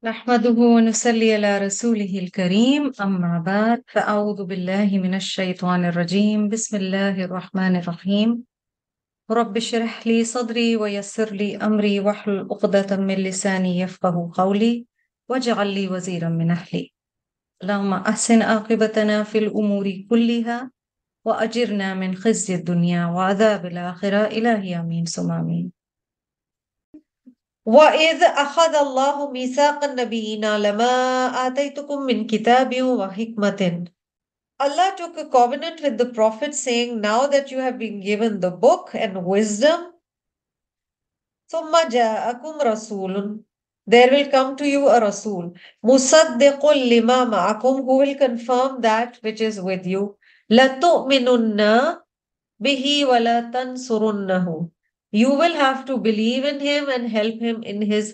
نحمده ونصلي على رسوله الكريم أما بعد فأعوذ بالله من الشيطان الرجيم بسم الله الرحمن الرحيم رب اشرح لي صدري ويسر لي أمري واحلل عقدة من لساني يفقه قولي واجعل لي وزيرا من أهلي اللهم أحسن عاقبتنا في الأمور كلها وأجرنا من خزي الدنيا وعذاب الآخرة إلهي آمين ثم آمين وَإِذْ أَخَذَ اللَّهُ مِيثَاقَ النَّبِيِّينَ لَمَا آتَيْتُكُم مِّن كِتَابٍ وَحِكْمَةٍ. Allah took a covenant with the Prophet saying, now that you have been given the book and wisdom, ثُمَّ جَاءَكُمْ رَسُولٌ. There will come to you a Rasul. مُصَدِّقٌ لِمَا مَعَكُمْ, who will confirm that which is with you. لَتُؤْمِنُنَّ بِهِ وَلَتَنْصُرُنَّهُ. You will have to believe in him and help him in his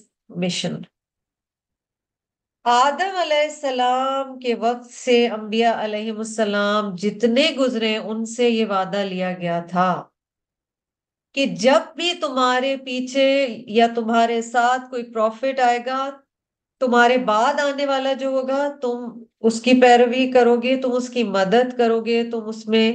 mission. آدم علیہ السلام کے وقت سے انبیاء علیہ السلام جتنے گزرے ان سے یہ وعدہ لیا گیا تھا کہ جب بھی تمہارے پیچھے یا تمہارے ساتھ کوئی پروفٹ آئے گا، تمہارے بعد آنے والا جو ہوگا، تم اس کی پیروی کرو گے، تم اس کی مدد کرو گے، تم اس میں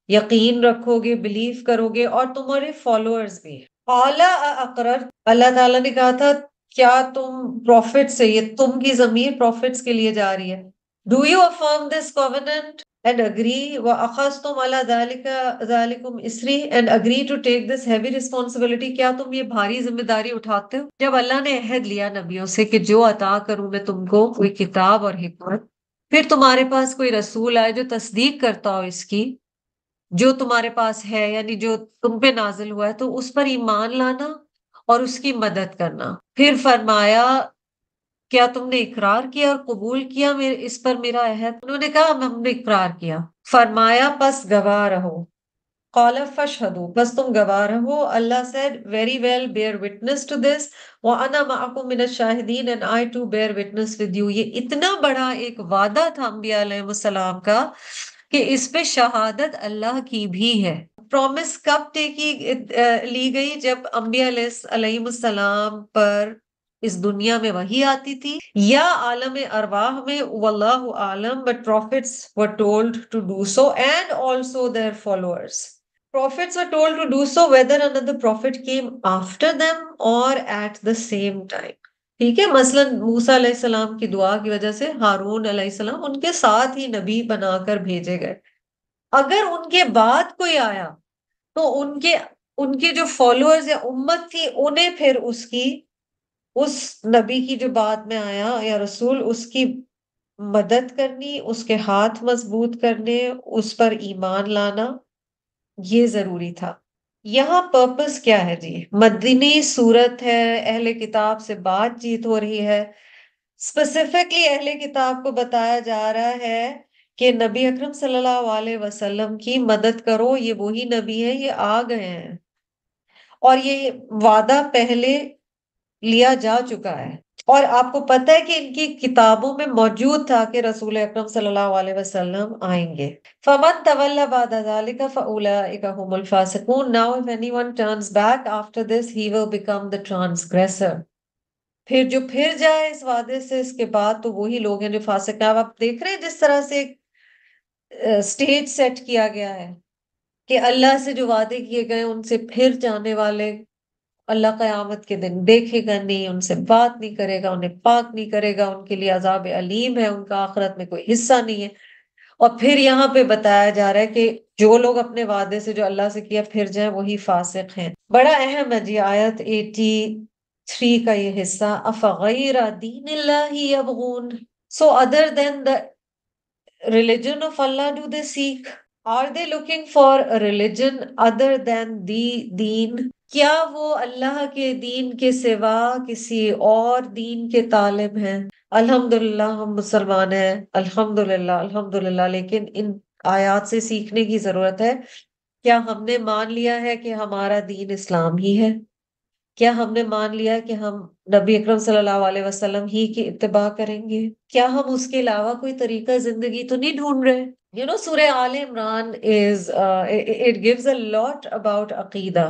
یقین رکھو گے، بلیف کرو گے، اور تمہارے فالوورز بھی۔ اعلیٰ اقرر، اللہ تعالیٰ نے کہا تھا کیا تم پروفٹ سے، یہ تم کی ضمیر پروفٹس کے لیے جا رہی ہے، do you affirm this covenant and agree وَأَخَذْتُمْ عَلَى ذَلِكُمْ إِصْرِي and agree to take this heavy responsibility، کیا تم یہ بھاری ذمہ داری اٹھاتے ہو؟ جب اللہ نے عہد لیا نبیوں سے کہ جو عطا کروں میں تم کو کوئی کتاب اور حکمت، پھر تمہارے پاس کوئی رسول آئے جو تصدیق کرتا ہو اس کی جو تمہارے پاس ہے، یعنی جو تم پہ نازل ہوا ہے، تو اس پر ایمان لانا اور اس کی مدد کرنا۔ پھر فرمایا کیا تم نے اقرار کیا اور قبول کیا اس پر میرا عہد؟ انہوں نے کہا ہم نے اقرار کیا۔ فرمایا پس گواہ رہو۔ قال فاشهدوا، پس تم گواہ رہو۔ اللہ said very well bear witness to this وَأَنَا مَعَكُم مِّنَ الشَّاهِدِينَ and I too bear witness with you۔ یہ اتنا بڑا ایک وعدہ تھا انبیاء علیہ السلام کا کہ اس پہ شہادت اللہ کی بھی ہے۔ پرومس کب لی گئی؟ جب انبیاء علیہ السلام پر اس دنیا میں وحی آتی تھی یا عالم ارواح میں، واللہ عالم، but prophets were told to do so and also their followers. Prophets were told to do so whether another prophet came after them or at the same time. ٹھیک ہے، مثلا موسیٰ علیہ السلام کی دعا کی وجہ سے ہارون علیہ السلام ان کے ساتھ ہی نبی بنا کر بھیجے گئے۔ اگر ان کے بعد کوئی آیا تو ان کے جو فالوورز یا امت تھی انہیں پھر اس نبی کی جو بعد میں آیا یا رسول، اس کی مدد کرنی، اس کے ہاتھ مضبوط کرنے، اس پر ایمان لانا، یہ ضروری تھا۔ یہاں پرپس کیا ہے جی؟ مدنی صورت ہے، اہل کتاب سے بات چیت ہو رہی ہے، اسپیسیفکلی اہل کتاب کو بتایا جا رہا ہے کہ نبی اکرم صلی اللہ علیہ وسلم کی مدد کرو، یہ وہی نبی ہے، یہ آ گئے ہیں، اور یہ وعدہ پہلے لیا جا چکا ہے، اور آپ کو پتہ ہے کہ ان کی کتابوں میں موجود تھا کہ رسول اکرم صلی اللہ علیہ وسلم آئیں گے۔ فَمَن تَوَلَّ بَعْدَ ذَلِكَ فَأُولَٰئِكَ هُمُ الْفَاسِقُونَ۔ Now if anyone turns back after this, he will become the transgressor۔ پھر جو پھر جائے اس وعدے سے اس کے بعد تو وہی لوگ ہیں جو فاسق ہیں۔ اب آپ دیکھ رہے ہیں جس طرح سے سٹیج سیٹ کیا گیا ہے کہ اللہ سے جو وعدے کیے گئے ان سے پھر جانے والے اللہ قیامت کے دن دیکھے گا نہیں، ان سے بات نہیں کرے گا، انہیں پاک نہیں کرے گا، ان کے لیے عذاب علیم ہے، ان کا آخرت میں کوئی حصہ نہیں ہے۔ اور پھر یہاں پہ بتایا جا رہا ہے کہ جو لوگ اپنے وعدے سے جو اللہ سے کیا پھر جائیں وہی فاسق ہیں۔ بڑا اہم ہے جی آیت 83 کا یہ حصہ، افغیر دین اللہ یبغون، so other than the religion of Allah do they seek? Are they looking for a religion other than the deen؟ کیا وہ اللہ کے دین کے سوا کسی اور دین کے طالب ہیں؟ الحمدللہ ہم مسلمان ہیں، الحمدللہ الحمدللہ، لیکن ان آیات سے سیکھنے کی ضرورت ہے۔ کیا ہم نے مان لیا ہے کہ ہمارا دین اسلام ہی ہے؟ کیا ہم نے مان لیا کہ ہم نبی اکرم صلی اللہ علیہ وسلم ہی کی اتباع کریں گے؟ کیا ہم اس کے علاوہ کوئی طریقہ زندگی تو نہیں ڈھونڈ رہے؟ سورہ آل Imran it gives a lot about عقیدہ،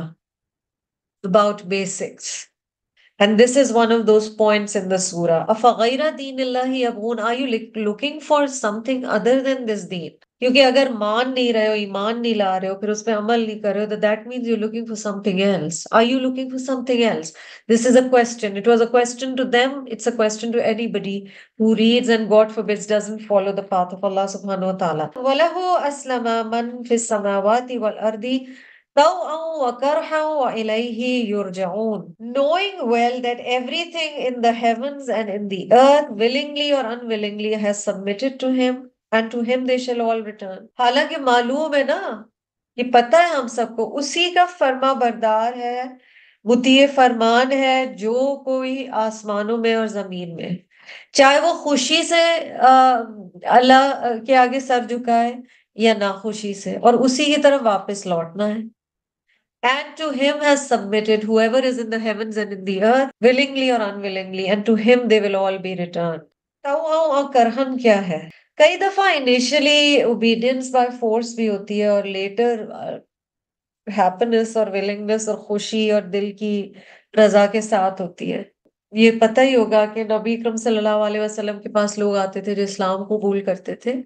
about basics. And this is one of those points in the surah. أَفَغَيْرَ دِينِ اللَّهِ يَبْغُونَ. Are you looking for something other than this deen? کیونکہ اگر مان نہیں رہے ہو، ایمان نہیں لا رہے ہو، پھر اس پہ عمل نہیں کر رہے ہو, that means you're looking for something else. Are you looking for something else? This is a question. It was a question to them. It's a question to anybody who reads and, God forbids, doesn't follow the path of Allah subhanahu wa ta'ala. وَلَهُ أَسْلَمَ مَنْ فِي السَّمَاوَاتِ وَالْأَرْضِ طَوْعًا وَكَرْهًا وَإِلَيْهِ يُرْجَعُونَ. Knowing well that everything in the heavens and in the earth, willingly or unwillingly, has submitted to Him, and to Him they shall all return. حالانکہ معلوم ہے نا، یہ پتہ ہے ہم سب کو، اسی کا فرما بردار ہے، مطیع فرمان ہے جو کوئی آسمانوں میں اور زمین میں، چاہے وہ خوشی سے اللہ کے آگے سر جھکائے یا ناخوشی سے، اور اسی کی طرف واپس لوٹنا ہے. And to Him has submitted whoever is in the heavens and in the earth, willingly or unwillingly, and to Him they will all be returned. اور کرہن کیا ہے؟ کئی دفعہ انیشلی اوبیڈینس بائی فورس بھی ہوتی ہے، اور لیٹر ہیپینس اور ولنگنس اور خوشی اور دل کی رضا کے ساتھ ہوتی ہے. یہ پتہ ہی ہوگا کہ نبی اکرم صلی اللہ علیہ وسلم کے پاس لوگ آتے تھے جو اسلام قبول کرتے تھے.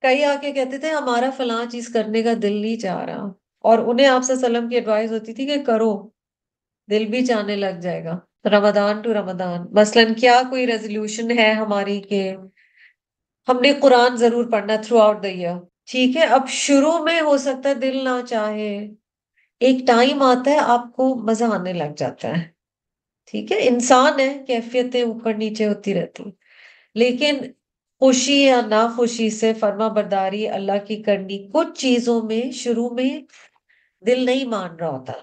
کئی آ کے کہتے تھے ہمارا فلاں چیز کرنے کا دل نہیں چاہ رہا، اور انہیں آپ صلی اللہ علیہ وسلم کی ایڈوائز ہوتی تھی کہ کرو، دل بھی چاہنے لگ جائے گا. رمضان ٹو رمضان مثلاً کیا کوئی ریزولوشن ہے ہماری کہ ہم نے قرآن ضرور پڑھنا تھرو آؤٹ دا ایئر؟ ٹھیک ہے، اب شروع میں ہو سکتا ہے دل نہ چاہے، ایک ٹائم آتا ہے آپ کو مزہ آنے لگ جاتا ہے. ٹھیک ہے، انسان ہے، کیفیتیں اوپر نیچے ہوتی رہتی، لیکن خوشی یا ناخوشی سے فرما برداری اللہ کی کرنی. کچھ چیزوں میں شروع میں دل نہیں مان رہا ہوتا،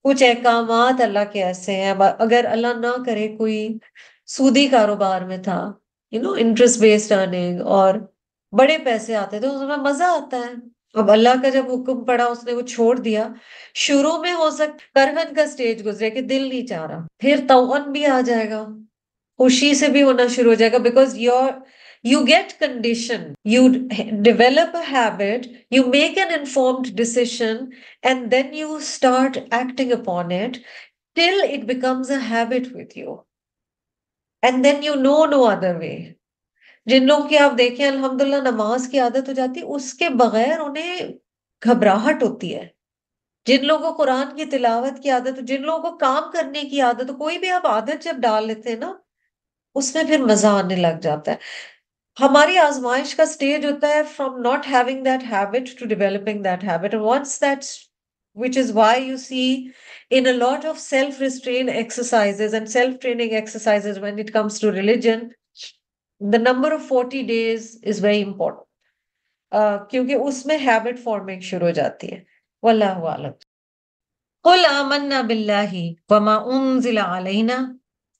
کچھ احکامات اللہ کے ایسے ہیں. اگر اللہ نہ کرے کوئی سودی کاروبار میں تھا، انٹرسٹ بیسڈ ارننگ، اور بڑے پیسے آتے تھے، اس میں مزہ آتا ہے. اب اللہ کا جب حکم پڑا اس نے وہ چھوڑ دیا. شروع میں ہو سکتا کرہن کا سٹیج گزرے کہ دل نہیں چاہ رہا، پھر توان بھی آ جائے گا، خوشی سے بھی ہونا شروع ہو جائے گا. Because you get conditioned, you develop a habit, you make an informed decision, and then you start acting upon it till it becomes a habit with you. And then you know no other way. جن لوگوں کی آپ دیکھیں الحمدللہ نماز کی عادت ہو جاتی، اس کے بغیر انہیں گھبراہٹ ہوتی ہے. جن لوگوں کو قرآن کی تلاوت کی عادت ہو، جن لوگوں کو کام کرنے کی عادت ہو، کوئی بھی آپ عادت جب ڈال لیتے ہیں نا، اس میں پھر مزہ آنے لگ جاتا ہے. ہماری آزمائش کا سٹیج ہوتا ہے from not having that habit to developing that habit. And once that's, which is why you see in a lot of self-restraint exercises and self-training exercises when it comes to religion, the number of 40 days is very important. کیونکہ اس میں habit forming شروع ہو جاتی ہے. واللہ اعلم. قل آمنا باللہ وما انزل علینا.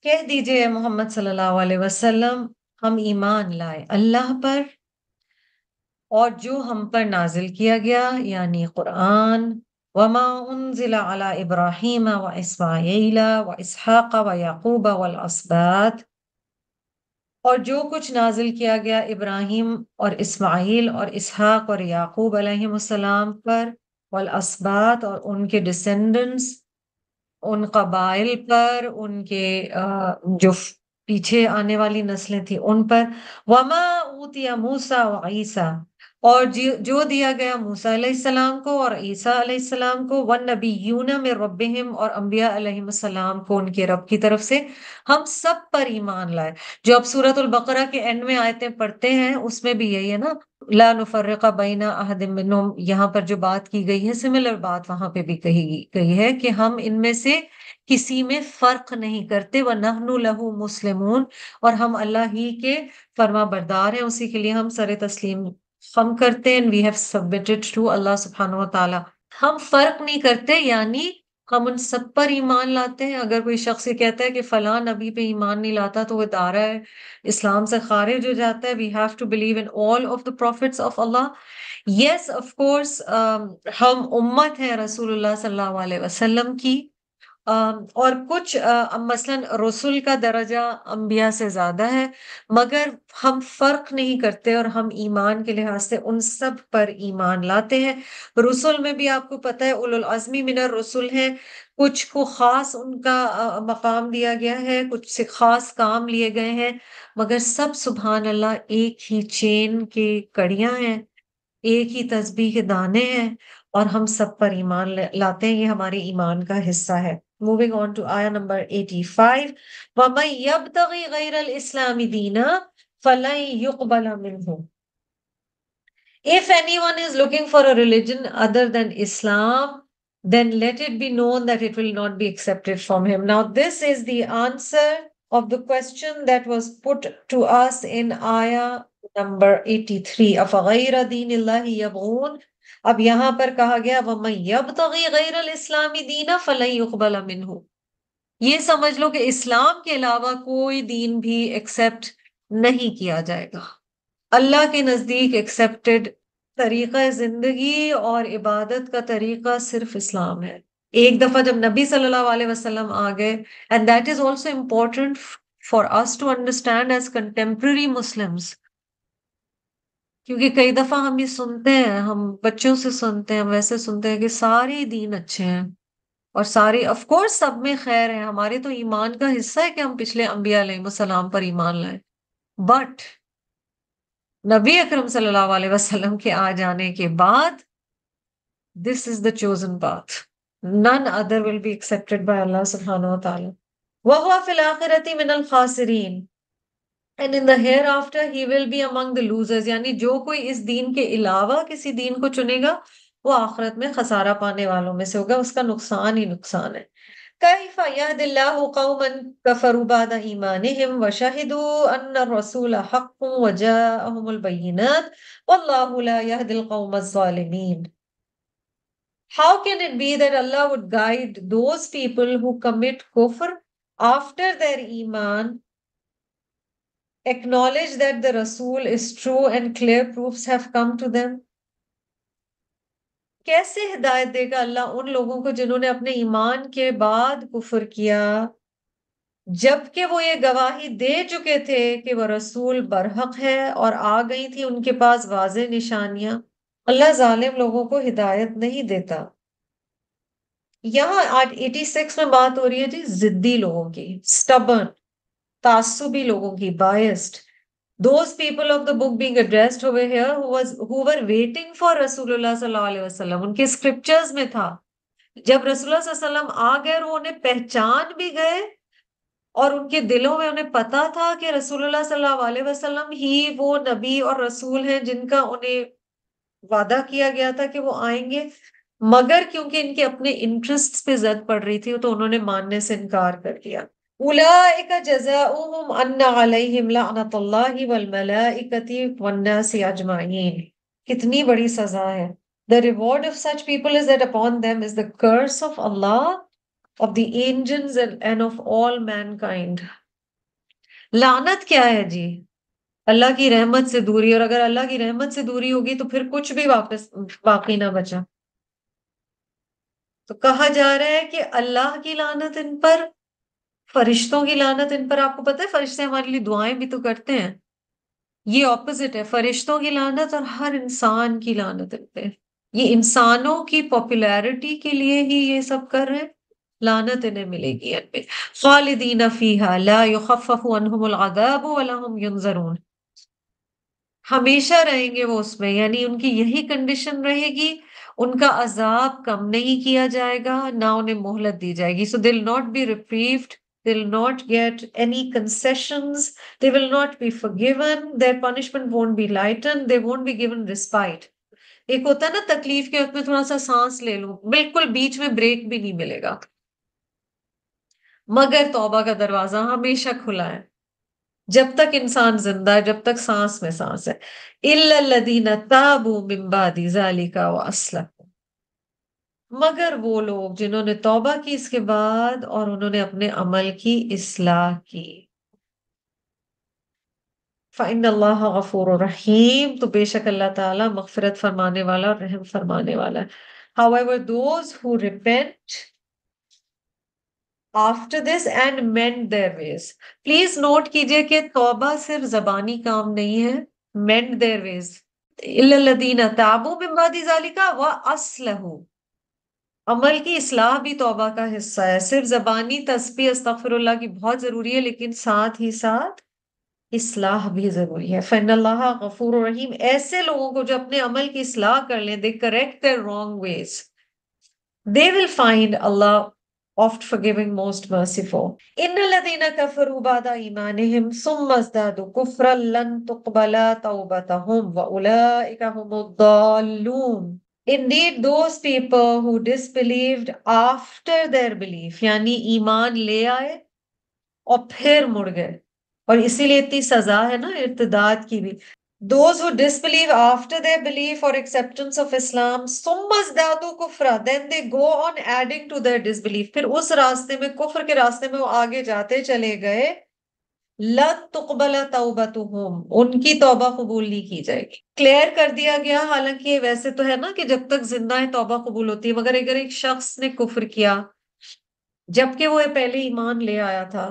کہہ دیجئے محمد صلی اللہ علیہ وسلم ہم ایمان لائے اللہ پر اور جو ہم پر نازل کیا گیا یعنی قرآن. وما انزل علی ابراہیم و اسماعیل و اسحاق و یعقوب والاسباط. اور جو کچھ نازل کیا گیا ابراہیم اور اسماعیل اور اسحاق اور یعقوب علیہ السلام پر، والاسباط اور ان کے ڈسینڈنٹس، ان قبائل پر، ان کے جو پیچھے آنے والی نسلیں تھیں ان پر. وما اوتی موسیٰ و عیسیٰ. اور جو دیا گیا موسیٰ علیہ السلام کو اور عیسیٰ علیہ السلام کو. والنبیون من ربہم. اور انبیاء علیہ السلام کو ان کے رب کی طرف سے. ہم سب پر ایمان لائے. جو اب سورۃ البقرہ کے اینڈ میں آیتیں پڑھتے ہیں اس میں بھی یہی ہے نا، لا نفرق بین احد منہم. یہاں پر جو بات کی گئی ہے سملر بات وہاں پہ بھی کہی گئی ہے کہ ہم ان میں سے کسی میں فرق نہیں کرتے. وَنَحْنُ لَهُ مُسْلِمُونَ. اور ہم اللہ ہی کے فرما بردار ہیں، اسی کے لیے ہم سر تسلیم ہم کرتے ہیں. we have submitted to اللہ سبحانہ و تعالی. ہم فرق نہیں کرتے، یعنی ہم ان سب پر ایمان لاتے ہیں. اگر کوئی شخص یہ کہتا ہے کہ فلاں نبی پہ ایمان نہیں لاتا تو وہ دائرہ اسلام سے خارج ہو جاتا ہے. we have to believe in all of the prophets of Allah. yes of course ہم امت ہیں رسول اللہ صلی اللہ علیہ وسلم کی، اور کچھ مثلاً رسول کا درجہ انبیاء سے زیادہ ہے، مگر ہم فرق نہیں کرتے اور ہم ایمان کے لحاظ سے ان سب پر ایمان لاتے ہیں۔ رسول میں بھی آپ کو پتہ ہے اولو العزمی من الرسل ہیں، کچھ کو خاص ان کا مقام دیا گیا ہے، کچھ سے خاص کام لیے گئے ہیں، مگر سب سبحان اللہ ایک ہی چین کے کڑیاں ہیں، ایک ہی تسبیح کے دانے ہیں، اور ہم سب پر ایمان لاتے ہیں۔ یہ ہمارے ایمان کا حصہ ہے۔ موونگ آن ٹو آیا نمبر 85، وَمَن يَبْتَغِ غَيْرَ الْإِسْلَامِ دِينًا فَلَن يُقْبَلَ مِنْهُ۔ If anyone is looking for a religion other than Islam, then let it be known that it will not be accepted from him. Now, this is the answer of the question that was put to us in ayah number 83. أَفَغَيْرَ دِينِ اللَّهِ يَبْغُونَ۔ اب یہاں پر کہا گیا وَمَن يَبْتَغِي غَيْرَ الْإِسْلَامِ دِينًا فَلَن يُقْبَلَ مِنْهُ۔ یہ سمجھ لو کہ اسلام کے علاوہ کوئی دین بھی ایکسپٹ نہیں کیا جائے گا۔ اللہ کے نزدیک ایکسپٹڈ طریقہ زندگی اور عبادت کا طریقہ صرف اسلام ہے۔ ایک دفعہ جب نبی صلی اللہ علیہ وسلم آ گئے، and that is also important for us to understand as contemporary Muslims, کیونکہ کئی دفعہ ہم یہ سنتے ہیں، ہم بچوں سے سنتے ہیں، ویسے سنتے ہیں کہ سارے دین اچھے ہیں اور سارے آف کورس سب میں خیر ہے، ہمارے تو ایمان کا حصہ ہے کہ ہم پچھلے انبیاء علیہ السلام پر ایمان لائیں، بٹ نبی اکرم صلی اللہ علیہ وسلم کے آ جانے کے بعد this is the chosen path. None other will be accepted by Allah subhanahu wa ta'ala. وَهُوَ فِي الْآخِرَةِ مِنَ الْخَاسِرِينَ، and in the hereafter he will be among the losers. یعنی جو کوئی اس دین کے علاوہ کسی دین کو چنے گا وہ آخرت میں خسارہ پانے والوں میں سے ہوگا، اس کا نقصان ہی نقصان ہے۔ كيف يهدي الله قوما كفروا بعد إيمانهم وشهدوا أن الرسول حق وجاءهم البينات والله لا يهدي القوم الظالمين۔ How can it be that Allah would guide those people who commit kufr after their iman, acknowledge that the Rasul is true and clear proofs have come to them? کیسے ہدایت دے گا اللہ ان لوگوں کو جنہوں نے اپنے ایمان کے بعد کفر کیا، جبکہ وہ یہ گواہی دے چکے تھے کہ وہ رسول برحق ہے اور آ گئی تھی ان کے پاس واضح نشانیاں۔ اللہ ظالم لوگوں کو ہدایت نہیں دیتا۔ یہاں 86 میں بات ہو رہی ہے جی ضدی لوگوں کی، stubborn، تعصبی لوگوں کی، biased. Those people of the book being addressed over here who were waiting for رسول اللہ صلی اللہ علیہ وسلم، ان کے scriptures میں تھا، جب رسول اللہ صلی اللہ علیہ وسلم آ گئے اور وہ انہیں پہچان بھی گئے اور ان کے دلوں میں انہیں پتا تھا کہ رسول اللہ صلی اللہ علیہ وسلم ہی وہ نبی اور رسول ہیں جن کا انہیں وعدہ کیا گیا تھا کہ وہ آئیں گے، مگر کیونکہ ان کے اپنے انٹرسٹ پہ زد پڑ رہی تھی تو انہوں نے ماننے سے انکار کر دیا۔ اولئک جزاؤہم ان علیہم لعنۃ اللہ والملائکۃ والناس اجمعین۔ کتنی بڑی سزا ہے۔ The reward of such people is that upon them is the curse of Allah, of the angels and of all mankind. لعنت کیا ہے جی؟ اللہ کی رحمت سے دوری، اور اگر اللہ کی رحمت سے دوری ہوگی تو پھر کچھ بھی واپس باقی نہ بچا۔ تو کہا جا رہا ہے کہ اللہ کی لعنت ان پر، فرشتوں کی لعنت ان پر۔ آپ کو پتہ ہے فرشتے ہمارے لیے دعائیں بھی تو کرتے ہیں، یہ اپوزٹ ہے، فرشتوں کی لعنت اور ہر انسان کی لعنت ان پہ۔ یہ انسانوں کی پاپولیرٹی کے لیے ہی یہ سب کر رہے ہیں، لعنت انہیں ملے گی ان پہ۔ خالدین فیہا لا یخفف عنہم العذاب ولا ہم ینظرون۔ ہمیشہ رہیں گے وہ اس میں، یعنی ان کی یہی کنڈیشن رہے گی، ان کا عذاب کم نہیں کیا جائے گا، نہ انہیں مہلت دی جائے گی۔ So they'll not be reprieved, they'll not get any concessions, they will not be forgiven, their punishment won't be lightened, they won't be given respite۔ ایک ہوتا ہے نا تکلیف کے وقت میں تھوڑا سا سانس لے لوں، بالکل بیچ میں بریک بھی نہیں ملے گا، مگر توبہ کا دروازہ ہمیشہ کھلا ہے جب تک انسان زندہ ہے، جب تک سانس میں سانس ہے۔ إِلَّا الَّذِينَ تَابُوا مِن بَعْدِ ذَلِكَ وَأَصْلَحُوا، مگر وہ لوگ جنہوں نے توبہ کی اس کے بعد اور انہوں نے اپنے عمل کی اصلاح کی۔ فَإِنَّ اللَّهَ غَفُورٌ رَحِيمٌ، تو بے شک اللہ تعالیٰ مغفرت فرمانے والا اور رحم فرمانے والا ہے۔ However, those who repent after this and mend their ways. Please note کیجئے کہ توبہ صرف زبانی کام نہیں ہے. mend their ways. إِلَّا الَّذِينَ تَابُوا مِن بَعْدِ ذَلِكَ وَأَصْلَحُوا. عمل کی اصلاح بھی توبہ کا حصہ ہے. صرف زبانی تسبیح استغفر اللہ کی بہت ضروری ہے، لیکن ساتھ ہی ساتھ اصلاح بھی ضروری ہے. فَإِنَّ اللَّهَ غَفُورٌ رَحِيمٌ. ایسے لوگوں کو جو اپنے عمل کی اصلاح کر لیں، they correct their wrong ways, they will find Allah oft forgiving, most merciful. إِنَّ الَّذِينَ كَفَرُوا بَعْدَ إِيمَانِهِمْ ثُمَّ ازْدَادُوا كُفْرًا لَّن تُقْبَلَ تَوْبَتُهُمْ وَأُولَٰئِكَ هُمُ الضَّالُّونَ. Indeed, those people who disbelieved after their belief, یعنی ایمان لے آئے اور پھر مڑ گئے، اور اسی لیے اتنی سزا ہے نا ارتداد کی بھی. Those who disbelieve after their belief or acceptance of Islam, ثم ازدادوا كفرا, then they go on adding to their disbelief. پھر اس راستے میں، کفر کے راستے میں وہ آگے جاتے چلے گئے. لَن تُقْبَلَ تَوْبَتُهُمْ. ان کی توبہ قبول نہیں کی جائے گی. کلیئر کر دیا گیا. حالانکہ یہ ویسے تو ہے نا کہ جب تک زندہ ہے توبہ قبول ہوتی ہے، مگر اگر ایک شخص نے کفر کیا جبکہ وہ پہلے ایمان لے آیا تھا،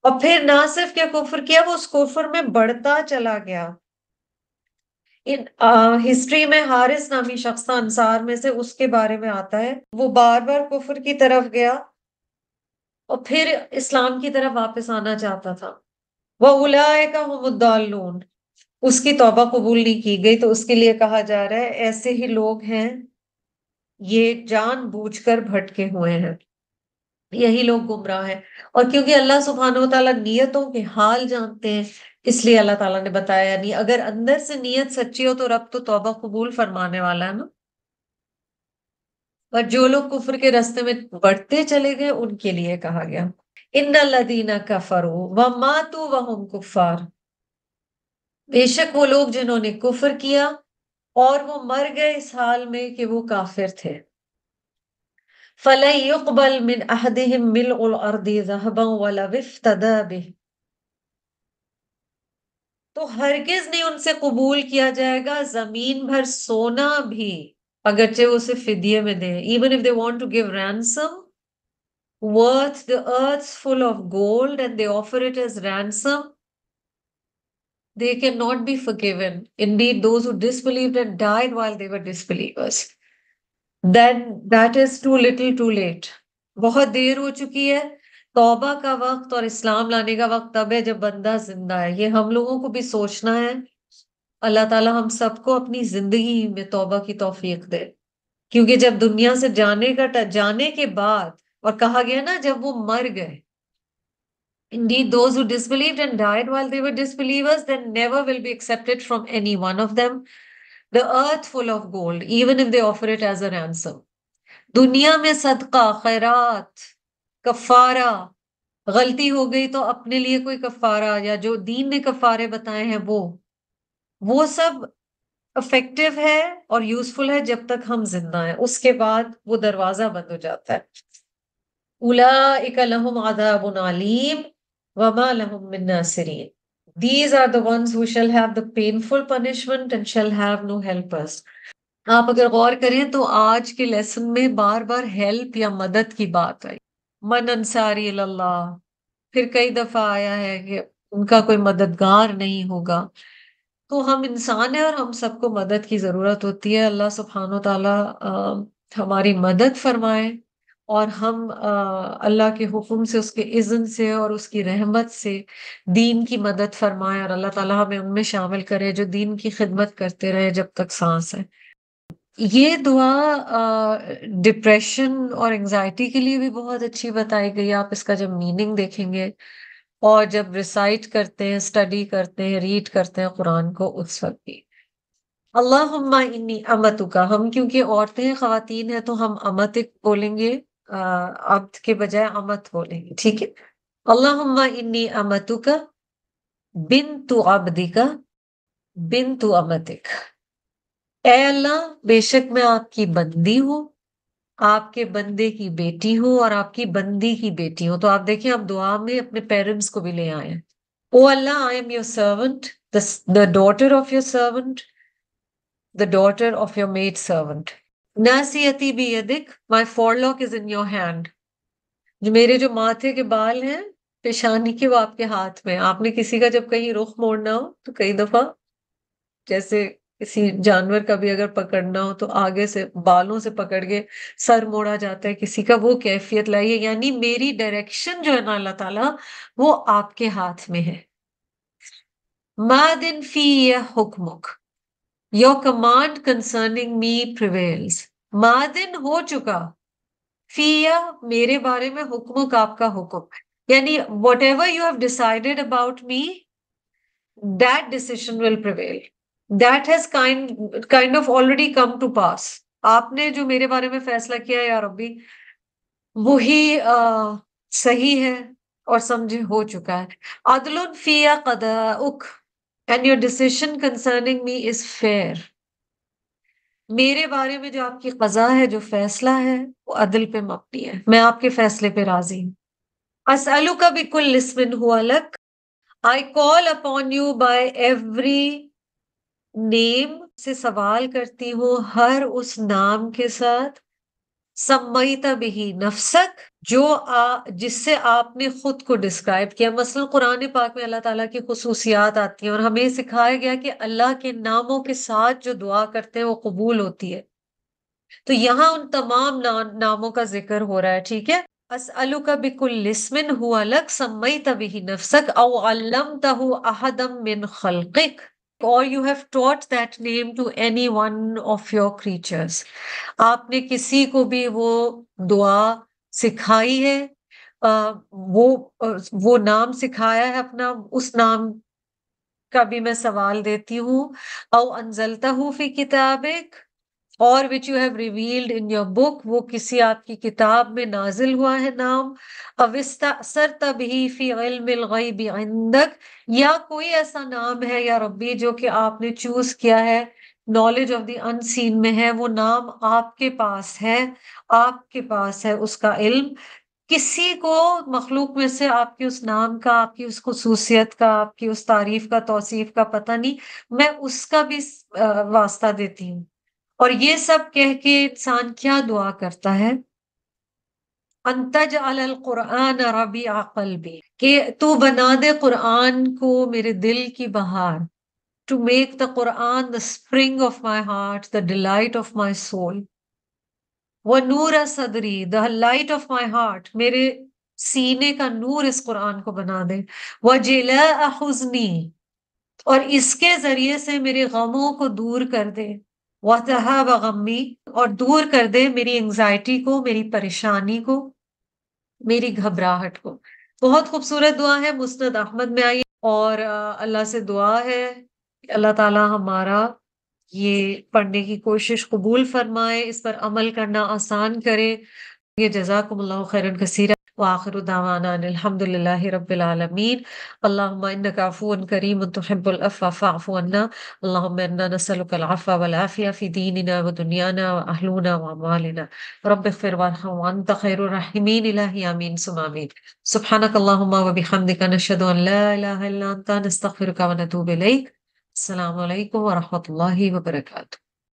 اور پھر نہ صرف کیا کفر کیا، وہ اس کفر میں بڑھتا چلا گیا. ہسٹری میں حارث نامی شخص تھا انصار میں سے، اس کے بارے میں آتا ہے وہ بار بار کفر کی طرف گیا اور پھر اسلام کی طرف واپس آنا چاہتا تھا. وَأُولَٰئِكَ هُمُ الضَّالُّونَ. اس کی توبہ قبول نہیں کی گئی، تو اس کے لیے کہا جا رہا ہے ایسے ہی لوگ ہیں، یہ جان بوجھ کر بھٹکے ہوئے ہیں، یہی لوگ گمراہ ہیں. اور کیونکہ اللہ سبحانہ و تعالیٰ نیتوں کے حال جانتے ہیں، اس لیے اللہ تعالیٰ نے بتایا نہیں. اگر اندر سے نیت سچی ہو تو رب تو توبہ قبول فرمانے والا ہے نا. اور جو لوگ کفر کے راستے میں بڑھتے چلے گئے ان کے لیے کہا گیا ان الذین کفروا وماتوا وهم کفار. بے شک وہ لوگ جنہوں نے کفر کیا اور وہ مر گئے اس حال میں کہ وہ کافر تھے. فَلَن يُقْبَلْ مِنْ أَحَدِهِمْ مِلْءُ الْأَرْضِ ذَهَبًا وَلَوِ افْتَدَىٰ بِهِ. تو ہرگز نہیں ان سے قبول کیا جائے گا زمین بھر سونا بھی، اگرچہ وہ اسے فدیے میں دیں. Even if they want to give ransom worth the earth's full of gold and they offer it as ransom, they cannot be forgiven. Indeed, those who disbelieved and died while they were disbelievers, then that is too little too late. بہت دیر ہو چکی ہے. توبہ کا وقت اور اسلام لانے کا وقت تب ہے جب بندہ زندہ ہے. یہ ہم لوگوں کو بھی سوچنا ہے. اللہ تعالیٰ ہم سب کو اپنی زندگی میں توبہ کی توفیق دے، کیونکہ جب دنیا سے جانے کے بعد، اور کہا گیا نا جب وہ مر گئے، Indeed, those who disbelieved and died while they were disbelievers, then never will be accepted from any one of them the earth full of gold, even if they offer it as a ransom. دنیا میں صدقہ، خیرات، کفارہ، غلطی ہو گئی تو اپنے لیے کوئی کفارہ، یا جو دین نے کفارے بتائے ہیں وہ سب افیکٹو ہے اور یوزفل ہے جب تک ہم زندہ ہیں. اس کے بعد وہ دروازہ بند ہو جاتا ہے. أُولَٰئِكَ لَهُمْ عَذَابٌ عَلِيمٌ وَمَا لَهُم مِّن نَاصِرِينَ. These are the ones who shall have the painful punishment and shall have no helpers. آپ اگر غور کریں تو آج کے لیسن میں بار بار ہیلپ یا مدد کی بات آئی. من انصاری اللہ، پھر کئی دفعہ آیا ہے کہ ان کا کوئی مددگار نہیں ہوگا. تو ہم انسان ہیں اور ہم سب کو مدد کی ضرورت ہوتی ہے. اللہ سبحانہ و تعالیٰ ہماری مدد فرمائے، اور ہم اللہ کے حکم سے، اس کے اذن سے اور اس کی رحمت سے دین کی مدد فرمائے، اور اللہ تعالیٰ ہمیں ان میں شامل کرے جو دین کی خدمت کرتے رہے جب تک سانس ہے. یہ دعا ڈپریشن اور انگزائٹی کے لیے بھی بہت اچھی بتائی گئی. آپ اس کا جب میننگ دیکھیں گے اور جب ریسائٹ کرتے ہیں، اسٹڈی کرتے ہیں، ریڈ کرتے ہیں قرآن کو، اس وقت بھی اللہم انی امتک. ہم کیونکہ عورتیں ہیں، خواتین ہیں، تو ہم امتک بولیں گے، عبد کے بجائے امت بولیں گے. ٹھیک ہے. اللہم انی امتک بنت عبدک بنت امتک. اے اللہ، بے شک میں آپ کی بندی ہوں، آپ کے بندے کی بیٹی ہوں، اور آپ کی بندی کی بیٹی ہوں. تو آپ دیکھیں آپ دعا میں اپنے پیرنٹس کو بھی لے آئے ہیں. O Allah, I am your servant, the daughter of your servant, the daughter of your maid servant. ناسیتی بیدک, my forelock is in your hand. جو میرے جو ماتھے کے بال ہیں پیشانی کے، وہ آپ کے ہاتھ میں. آپ نے کسی کا جب کہیں رخ موڑنا ہو تو کئی دفعہ جیسے کسی جانور کا بھی اگر پکڑنا ہو تو آگے سے بالوں سے پکڑ کے سر موڑا جاتا ہے کسی کا، وہ کیفیت لائیے. یعنی میری ڈائریکشن جو ہے نا اللہ تعالیٰ، وہ آپ کے ہاتھ میں ہے. مادن فی حکمک، your command concerning me prevails. مادن ہو چکا، فیا میرے بارے میں، حکمک آپ کا حکم. یعنی what ever you have decided about me, that decision will prevail. That has kind of already come to pass. آپ نے جو میرے بارے میں فیصلہ کیا یا ربی، وہی صحیح ہے اور سمجھے ہو چکا ہے. عدل فی قضاؤک and your decision concerning me is fair. میرے بارے میں جو آپ کی قضا ہے، جو فیصلہ ہے، وہ عدل پہ مبنی ہے. میں آپ کے فیصلے پہ راضی ہوں. اسألک بکل اسم ہوا لک، I call upon you by every name، سے سوال کرتی ہوں ہر اس نام کے ساتھ، سمیت بہی نفسک، جو جس سے آپ نے خود کو ڈسکرائب کیا. مثلا قرآن پاک میں اللہ تعالیٰ کی خصوصیات آتی ہیں اور ہمیں سکھایا گیا کہ اللہ کے ناموں کے ساتھ جو دعا کرتے ہیں وہ قبول ہوتی ہے. تو یہاں ان تمام ناموں کا ذکر ہو رہا ہے. ٹھیک ہے. اسألک بکل اسم ہوا لک سمیت بہ نفسک او علمتہ احدا من خلقک or you have taught that name to any one of your creatures. آپ نے کسی کو بھی وہ دعا سکھائی ہے، وہ نام سکھایا ہے اپنا، اس نام کا بھی میں سوال دیتی ہوں. او انزلتہ فی کتابک، اور which you have revealed in your book، وہ کسی آپ کی کتاب میں نازل ہوا ہے نام. او استأثرت بہ فی علم الغیب عندک، یا کوئی ایسا نام ہے یا ربی جو کہ آپ نے چوز کیا ہے، نالج آف دی ان سین میں ہے، وہ نام آپ کے پاس ہے، آپ کے پاس ہے اس کا علم. کسی کو مخلوق میں سے آپ کے اس نام کا، آپ کی اس خصوصیت کا، آپ کی اس تعریف کا، توصیف کا پتہ نہیں. میں اس کا بھی واسطہ دیتی ہوں. اور یہ سب کہہ کے انسان کیا دعا کرتا ہے؟ ان تجعل القرآن ربیع قلبی، کہ تو بنا دے قرآن کو میرے دل کی بہار. To make the Quran the spring of my heart, the delight of my soul. وَنُورَ صَدْرِي، the light of my heart، میرے سینے کا نور اس قرآن کو بنا دے. وَجِلَاءَ حُزْنِي، اور اس کے ذریعے سے میرے غموں کو دور کر دے. وَذَهَابَ غَمِّي، اور دور کر دے میری انگزائٹی کو، میری پریشانی کو، میری گھبراہٹ کو. بہت خوبصورت دعا ہے، مسند احمد میں آئی. اور اللہ سے دعا ہے کہ اللہ تعالی ہمارا یہ پڑھنے کی کوشش قبول فرمائے، اس پر عمل کرنا آسان کرے. یہ جزاکم اللہ خیرا کثیرا. وآخر دعوانا ان الحمد للہ رب العالمین. اللہم انک عفو کریم تحب العفو فاعف عنا. اللہم انا نسألک العفو والعافیہ فی دیننا ودنیانا واہلنا واموالنا. رب اغفر وارحم وانت خیر الراحمین. الہی آمین ثم آمین. سبحانک اللہم وبحمدک نشہد ان لا الہ الا انت نستغفرک ونتوب الیک. السلام علیکم ورحمۃ اللہ وبرکاتہ.